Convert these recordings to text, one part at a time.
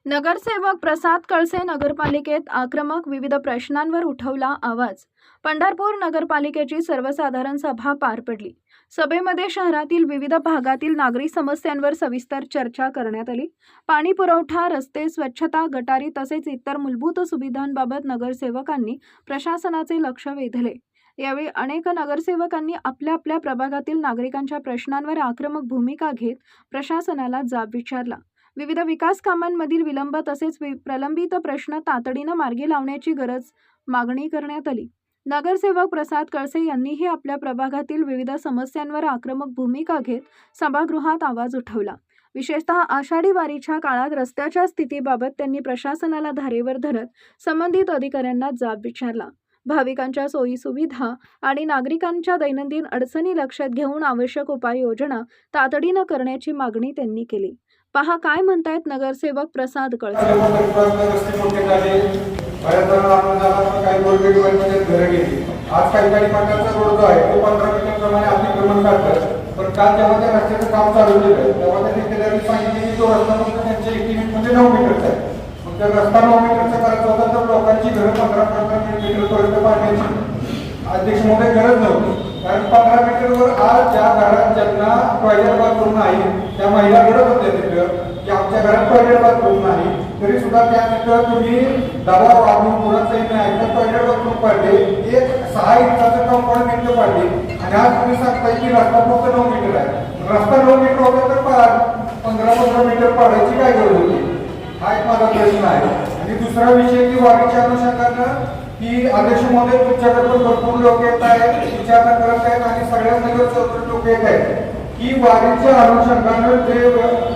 नगरसेवक प्रसाद कळसे नगरपालिकेत आक्रमक विविध प्रश्नांवर उठवला आवाज। पंढरपूर नगरपालिकेची सर्वसाधारण सभा पार पडली। सभेमध्ये शहरातील विविध भागातील नागरी समस्यांवर सविस्तर चर्चा करण्यात आली। पाणी पुरवठा, रस्ते, स्वच्छता, गटारी तसेच इतर मूलभूत सुविधांबाबत नगरसेवकांनी प्रशासनाचे लक्ष वेधले। यावेळी अनेक नगरसेवकांनी आपल्या आपल्या प्रभागातील नागरिकांच्या प्रश्नांवर आक्रमक भूमिका घेत प्रशासनाला जाब विचारला। विविध विकास कामांमधील विलंब तसेच प्रलंबित प्रश्न तातडीने मार्गी लावण्याची मागणी करण्यात आली। नगरसेवक प्रसाद कळसे यांनीही आपल्या प्रभागातील विविध समस्यांवर आक्रमक भूमिका घेत सभागृहात आवाज उठवला। विशेषतः आषाढी वारीच्या काळात रस्त्याच्या स्थितीबाबत त्यांनी प्रशासनाला धारेवर धरत संबंधित अधिकाऱ्यांना जाब विचारला। भाविकांच्या सोयीसुविधा आणि नागरिकांच्या दैनंदिन अडचणी लक्षात घेऊन आवश्यक उपाययोजना तातडीने करण्याची मागणी त्यांनी केली। पहा काय म्हणतायत नगरसेवक प्रसाद कळसे। आज काही प्रकारचा रोड जो आहे तो 15 मीटर प्रमाणे अतिक्रमण करतात, पण काल जेव्हा त्या रस्त्याचं काम चालू केलं तेव्हा त्या ठेकेदारांनी सांगितले की तो रस्ता फक्त त्यांच्या एस्टिमेटमध्ये 9 मीटरचा आहे। मग त्या रस्ता 9 मीटरचा करायचा होता तर लोकांची घरं 15 मीटरपर्यंत पाडण्याची अध्यक्ष महोदय गरज नव्हती, कारण 15 मीटरवर आज ज्या घरात ज्यांना टॉयलेट बाथरूम नाही त्या महिला घडत होत्या तिथं की आमच्या घरात टॉयलेट बाथरूम नाही, तरी सुद्धा त्या तिथं तुम्ही दबाव वाढवून कोणाचंही नाही तर टॉयलेट बाथरूम पाडले, एक 6 इंचाचं कंपाऊंड भिंत पाडली आणि आज तुम्ही सांगताय की रस्ता फक्त 9 मीटर आहे। रस्ता 9 मीटर होता तर 15 मीटर पाडायची काय गरज होती? हा एक माझा प्रश्न आहे। आणि दुसरा विषय की वारीच्या अनुषंगानं की अध्यक्ष महोदय तुमच्याकडे पण भरपूर लोक येत आहेत, विचारणा करत आहेत आणि सगळ्या नगरसेवक लोक येत आहेत की वारीच्या अनुषंगानं जे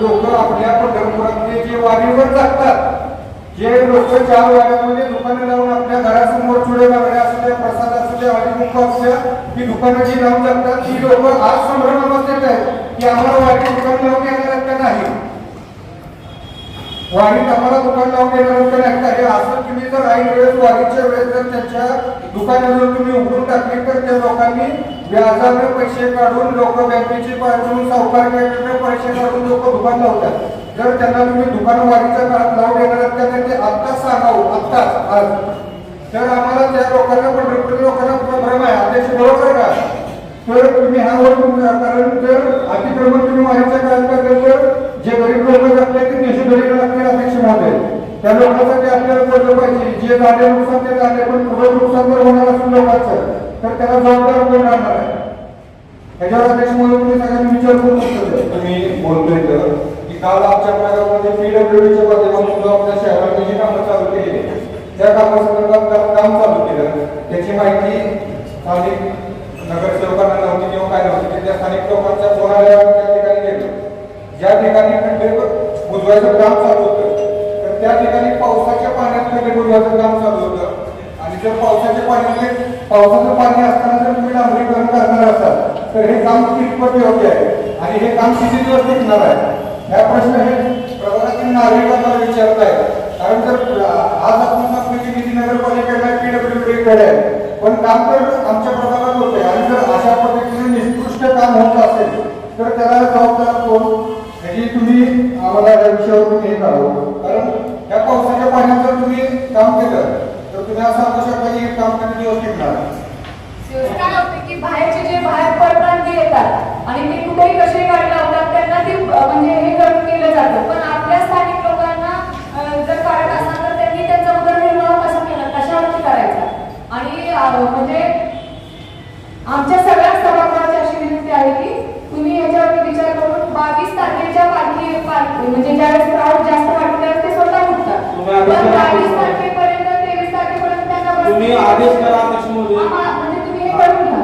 लोक आपल्या पंढरपुरातले जे वारीवर जातात, जे लोक 4 वाऱ्यामध्ये दुकानं लावून आपल्या घरासमोर चुडे बांगड्या असू द्या, प्रसाद असू द्या, हळदीकुंक असू द्या, ही दुकानं जी लावून जातात ती लोक आज संभ्रमात येत आहेत की आम्हाला वारी दुकान लावून येणार का नाही, वारीत आम्हाला दुकान लावून देणार नाही। असं तुम्ही जर ऐन वेळेस वारीच्या वेळेस जर त्यांच्या दुकानावर तुम्ही उघडून टाकली तर त्या लोकांनी व्याजाने पैसे काढून लोक बँकेची पाठवून सावकारांकडे पैसे काढून लोक दुकान लावतात। जर त्यांना तुम्ही दुकान वारीच्या काळात लावून देणार तर ते आत्ताच सांगावं, आत्ताच आज तर आम्हाला त्या लोकांना पंढरपूर लोकांना भ्रम आहे अध्यक्ष बरोबर का? तर तुम्ही हा वर कारण जर अतिक्रमण तुम्ही वारीच्या काळात करले तर जे गरीब लोक जातात ते देशी गरीब लागतील अध्यक्ष महोदय, त्या लोकांसाठी आपल्याला बोललं पाहिजे जे झाले नुकसान ते झाले, पण पुढे नुकसान जर होणार असेल लोकांचं तर त्याला जबाबदार कोण राहणार आहे? त्याच्यावर अध्यक्ष महोदय तुम्ही सगळ्यांनी विचार करू शकतो। तुम्ही बोलतोय तर की काल आमच्या भागामध्ये PWDच्या माध्यमातून आपल्या शहरात जी कामं चालू केली त्या कामासंदर्भात काम चालू केलं, त्याची माहिती स्थानिक नगरसेवकांना नव्हती किंवा काय नव्हती, त्या स्थानिक लोकांच्या फोनाला त्या ठिकाणी गेलो। ज्या ठिकाणी खड्डे बुजवायचं काम चालू होतं तर त्या ठिकाणी पावसाच्या पाण्यात खड्डे बुजवायचं काम चालू होतं आणि जर पावसाचं पाणी असताना जर तुम्ही डांबरीकरण करणार असाल तर हे काम कितपत योग्य आहे आणि हे काम किती दिवस टिकणार आहे? हा प्रश्न हे प्रभागातील नागरिकांना विचारत आहे। कारण जर आज आपण सांगतो की निधी नगरपालिकेला PWDकडे आहे, पण काम तर आमच्या प्रभागात होते आणि जर अशा पद्धतीने निकृष्ट काम होत असेल तर त्याला जबाबदार कोण? याची तुम्ही आम्हाला या विषयावर तुम्ही हे करावं, कारण या पावसाच्या पाण्यात जर तुम्ही काम केलं तर तुम्ही असं सांगू शकता की हे काम किती दिवस टिकणार? काय होतं की बाहेरचे जे बाहेर परप्रांती येतात आणि ते कुठेही कसे गाडी लावतात त्यांना ते म्हणजे हे करून केलं जातं, पण आपल्या स्थानिक लोकांना जर काढत असणार तर त्यांनी त्यांचा उदरनिर्वाह कसा केला कशावरती करायचा? आणि म्हणजे आमच्या सगळ्या सभागृहाची अशी विनंती आहे की तुम्ही याच्यावरती विचार करून 22 तारखेच्या पालखी म्हणजे ज्यावेळेस क्राऊड जास्त वाटतं त्यावेळेस ते स्वतः उठतात, पण 22 तारखेपर्यंत 23 तारखेपर्यंत त्यांना तुम्ही आदेश करा अध्यक्ष महोदय, म्हणजे तुम्ही हे करून घ्या।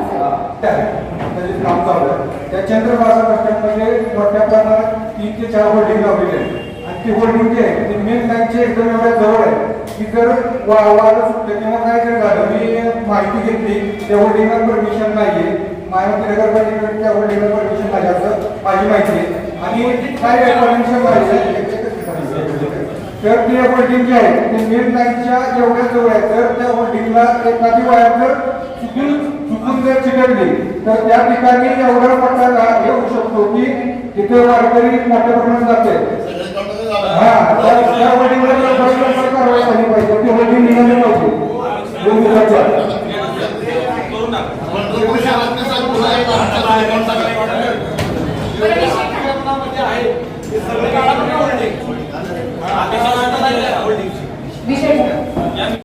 काम चालू आहे त्या चंद्रभागा बसस्टँडमध्ये मोठ्या प्रमाणात 3 ते 4 होल्डिंग लावलेली आहे आणि ती होल्डिंग जी आहे ती मेन लाईनची एकदम एवढ्या जवळ आहे की जर वारं सुटलं किंवा काय जर झालं, मी माहिती घेतली त्या होल्डिंगला परमिशन नाहीये, मायावती नगरपालिकेकडे त्या होल्डिंगला परमिशन नाही असं माझी माहिती आहे आणि काय परमिशन पाहिजे तर ती होल्डिंग जी आहे ती मेन लाईनच्या एवढ्या जवळ आहे, तर त्या होल्डिंगला एखादी वायर जर चुकून जर चिकटली तर त्या ठिकाणी एवढा पट्टा येऊ शकतो की तिथे वारकरी मोठ्या प्रमाणात जाते। हा त्या होल्डिंग सगळे